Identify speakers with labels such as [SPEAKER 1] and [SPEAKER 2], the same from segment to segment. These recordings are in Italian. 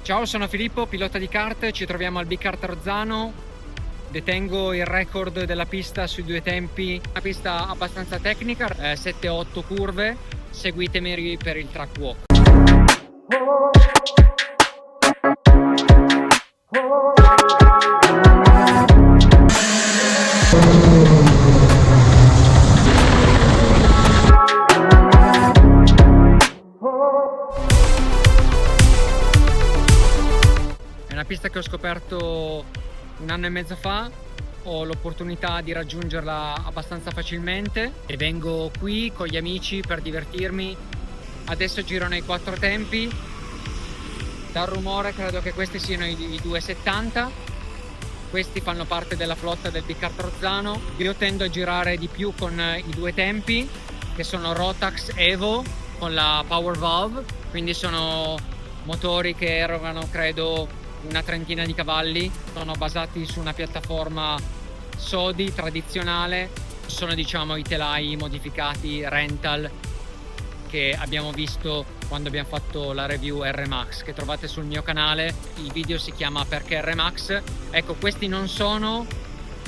[SPEAKER 1] Ciao, sono Filippo, pilota di kart, ci troviamo al Big Kart Rozzano. Detengo il record della pista sui due tempi, una pista abbastanza tecnica, 7-8 curve, seguitemi per il track walk. È una pista che ho scoperto un anno e mezzo fa, ho l'opportunità di raggiungerla abbastanza facilmente e vengo qui con gli amici per divertirmi. Adesso girano i quattro tempi, dal rumore credo che questi siano i 2,70. Questi fanno parte della flotta del Big Kart Rozzano. Io tendo a girare di più con i due tempi, che sono Rotax Evo con la Power Valve, quindi sono motori che erogano credo una trentina di cavalli, sono basati su una piattaforma Sodi tradizionale, sono diciamo i telai modificati rental che abbiamo visto quando abbiamo fatto la review R-Max, che trovate sul mio canale. Il video si chiama Perché R-Max. Ecco, questi non sono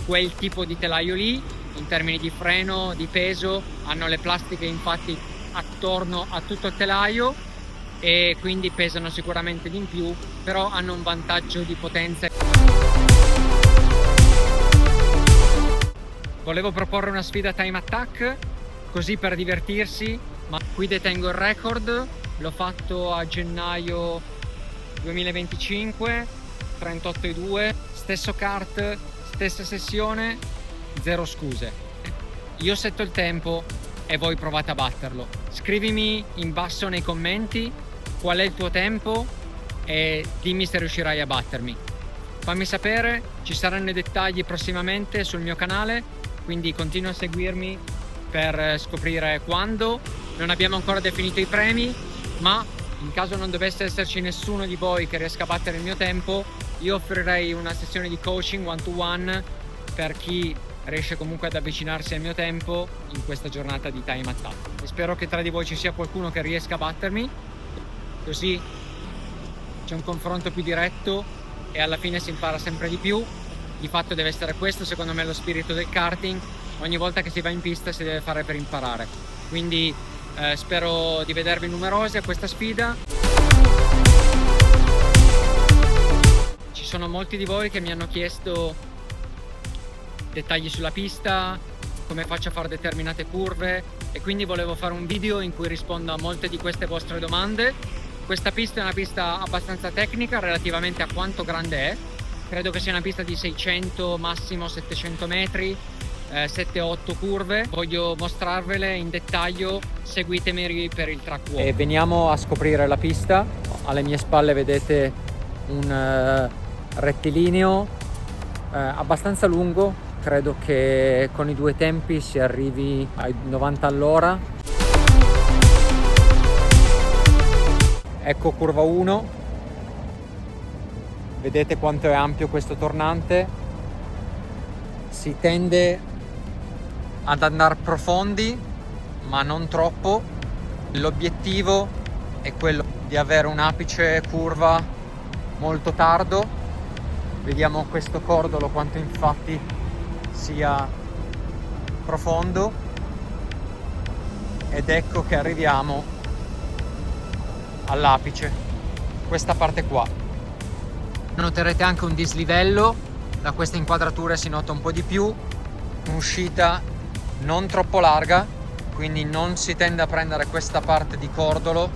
[SPEAKER 1] quel tipo di telaio lì in termini di freno, di peso, hanno le plastiche infatti attorno a tutto il telaio e quindi pesano sicuramente di più, però hanno un vantaggio di potenza. Volevo proporre una sfida time attack così per divertirsi, ma qui detengo il record. L'ho fatto a gennaio 2025, 38,2, stesso kart, stessa sessione, zero scuse. Io setto il tempo e voi provate a batterlo. Scrivimi in basso nei commenti qual è il tuo tempo e dimmi se riuscirai a battermi. Fammi sapere, ci saranno i dettagli prossimamente sul mio canale, quindi continua a seguirmi per scoprire quando. Non abbiamo ancora definito i premi, ma in caso non dovesse esserci nessuno di voi che riesca a battere il mio tempo, io offrirei una sessione di coaching one to one per chi riesce comunque ad avvicinarsi al mio tempo in questa giornata di time attack. E spero che tra di voi ci sia qualcuno che riesca a battermi, così c'è un confronto più diretto e alla fine si impara sempre di più. Di fatto deve essere questo, secondo me, lo spirito del karting. Ogni volta che si va in pista si deve fare per imparare. Quindi spero di vedervi numerosi a questa sfida. Ci sono molti di voi che mi hanno chiesto dettagli sulla pista, come faccio a fare determinate curve, e quindi volevo fare un video in cui rispondo a molte di queste vostre domande. Questa pista è una pista abbastanza tecnica relativamente a quanto grande è. Credo che sia una pista di 600, massimo 700 metri, 7-8 curve. Voglio mostrarvele in dettaglio, seguitemi per il track walk. E veniamo a scoprire la pista. Alle mie spalle vedete un rettilineo abbastanza lungo, credo che con i due tempi si arrivi ai 90 all'ora. Ecco curva 1, vedete quanto è ampio questo tornante. Si tende ad andare profondi ma non troppo. L'obiettivo è quello di avere un apice curva molto tardo. Vediamo questo cordolo quanto infatti sia profondo, ed ecco che arriviamo all'apice, questa parte qua. Noterete anche un dislivello, da questa inquadratura si nota un po' di più, un'uscita non troppo larga, quindi non si tende a prendere questa parte di cordolo,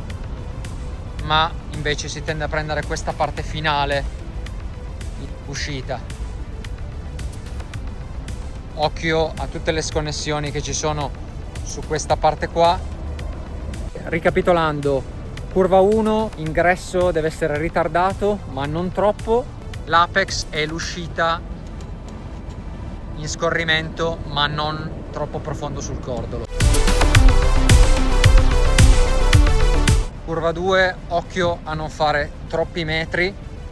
[SPEAKER 1] ma invece si tende a prendere questa parte finale di uscita. Occhio a tutte le sconnessioni che ci sono su questa parte qua. Ricapitolando, curva 1, ingresso deve essere ritardato ma non troppo, l'apex è l'uscita in scorrimento ma non troppo profondo sul cordolo. Curva 2, occhio a non fare troppi metri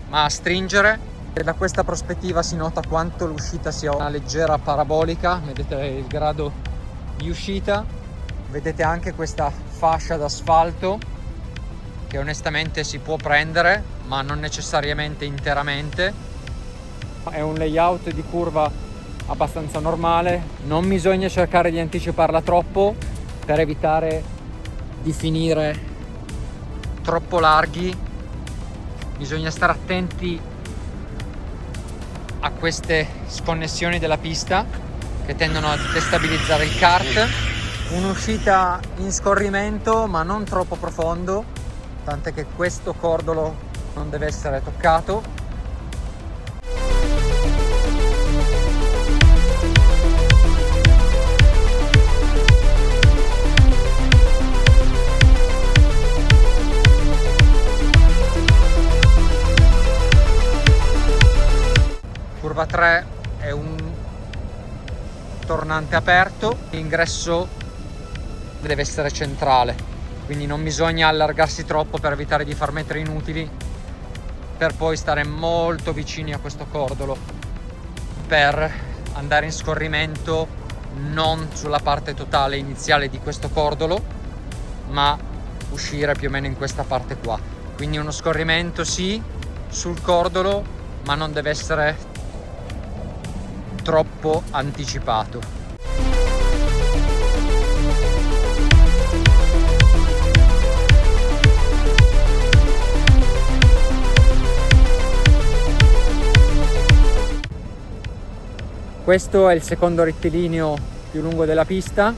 [SPEAKER 1] ma a stringere. E da questa prospettiva si nota quanto l'uscita sia una leggera parabolica, vedete il grado di uscita, vedete anche questa fascia d'asfalto
[SPEAKER 2] che onestamente si può prendere, ma non necessariamente interamente.
[SPEAKER 1] È un layout di curva abbastanza normale, non bisogna cercare di anticiparla troppo per evitare di finire
[SPEAKER 2] Troppo larghi. Bisogna stare attenti a queste sconnessioni della pista che tendono a destabilizzare il kart. Un'uscita in scorrimento ma non troppo profondo, tant'è che questo cordolo non deve essere toccato. Curva 3 è un tornante aperto, l'ingresso deve essere centrale, quindi non bisogna allargarsi troppo per evitare di far metri inutili, per poi stare molto vicini a questo cordolo per andare in scorrimento non sulla parte totale iniziale di questo cordolo, ma uscire più o meno in questa parte qua. Quindi uno scorrimento sì sul cordolo, ma non deve essere troppo anticipato.
[SPEAKER 1] Questo è il secondo rettilineo più lungo della pista.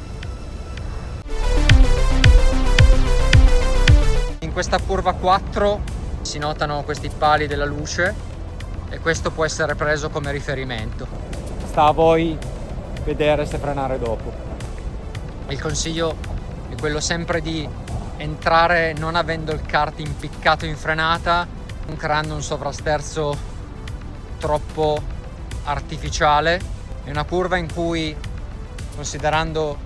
[SPEAKER 2] In questa curva 4 si notano questi pali della luce e questo può essere preso come riferimento.
[SPEAKER 1] Sta a voi vedere se frenare dopo.
[SPEAKER 2] Il consiglio è quello sempre di entrare non avendo il kart impiccato in frenata, non creando un sovrasterzo troppo artificiale. È una curva in cui, considerando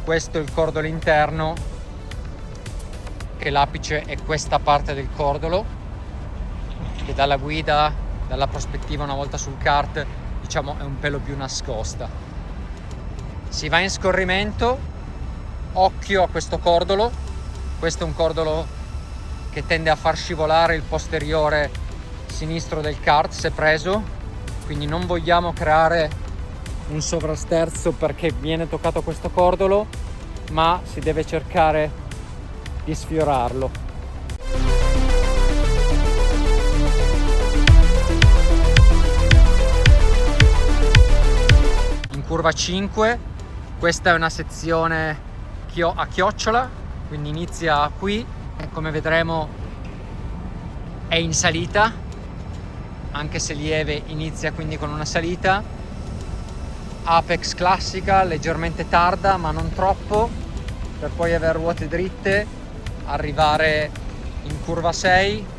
[SPEAKER 2] questo il cordolo interno, che l'apice è questa parte del cordolo, che dalla guida, dalla prospettiva una volta sul kart, diciamo è un pelo più nascosta. Si va in scorrimento, occhio a questo cordolo. Questo è un cordolo che tende a far scivolare il posteriore sinistro del kart se preso, quindi non vogliamo creare un sovrasterzo perché viene toccato questo cordolo, ma si deve cercare di sfiorarlo. Curva 5, questa è una sezione a chiocciola, quindi inizia qui e come vedremo è in salita, anche se lieve inizia quindi con una salita. Apex classica, leggermente tarda ma non troppo, per poi avere ruote dritte, arrivare in curva 6.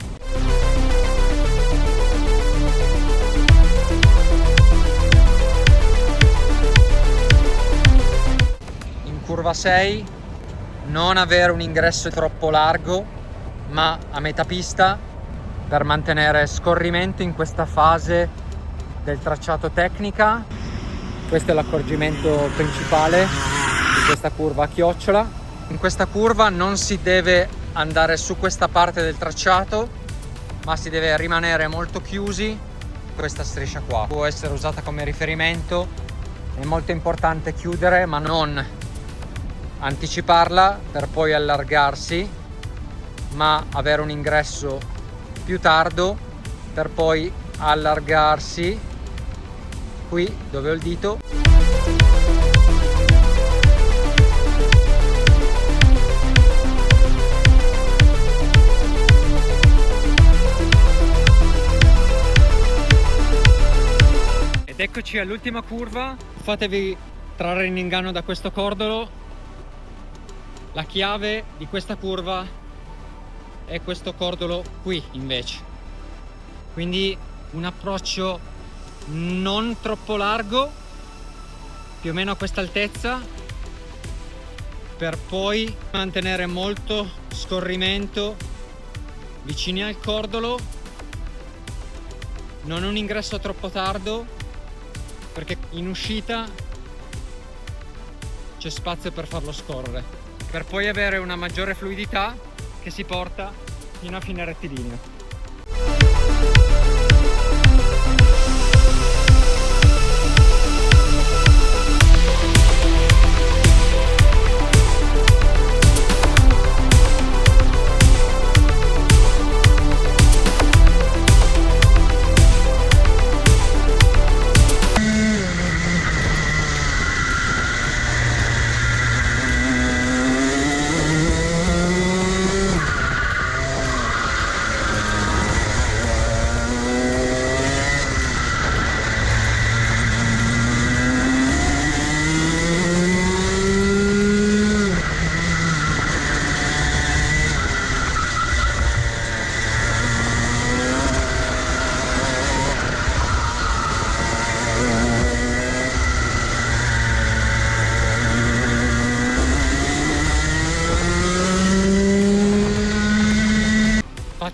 [SPEAKER 2] Curva 6, non avere un ingresso troppo largo ma a metà pista per mantenere scorrimento in questa fase del tracciato tecnica.
[SPEAKER 1] Questo è l'accorgimento principale di questa curva a chiocciola.
[SPEAKER 2] In questa curva non si deve andare su questa parte del tracciato, ma si deve rimanere molto chiusi. Questa striscia qua può essere usata come riferimento. È molto importante chiudere ma non anticiparla per poi allargarsi, ma avere un ingresso più tardo per poi allargarsi qui dove ho il dito.
[SPEAKER 1] Ed eccoci all'ultima curva. Fatevi trarre in inganno da questo cordolo. La chiave di questa curva è questo cordolo qui invece, quindi un approccio non troppo largo, più o meno a questa altezza, per poi mantenere molto scorrimento vicini al cordolo, non un ingresso troppo tardo perché in uscita c'è spazio per farlo scorrere, per poi avere una maggiore fluidità che si porta fino a fine rettilineo.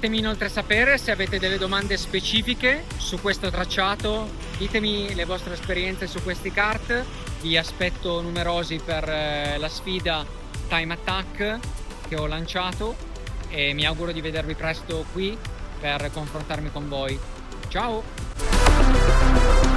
[SPEAKER 1] Fatemi inoltre sapere se avete delle domande specifiche su questo tracciato, ditemi le vostre esperienze su questi kart, vi aspetto numerosi per la sfida Time Attack che ho lanciato e mi auguro di vedervi presto qui per confrontarmi con voi. Ciao!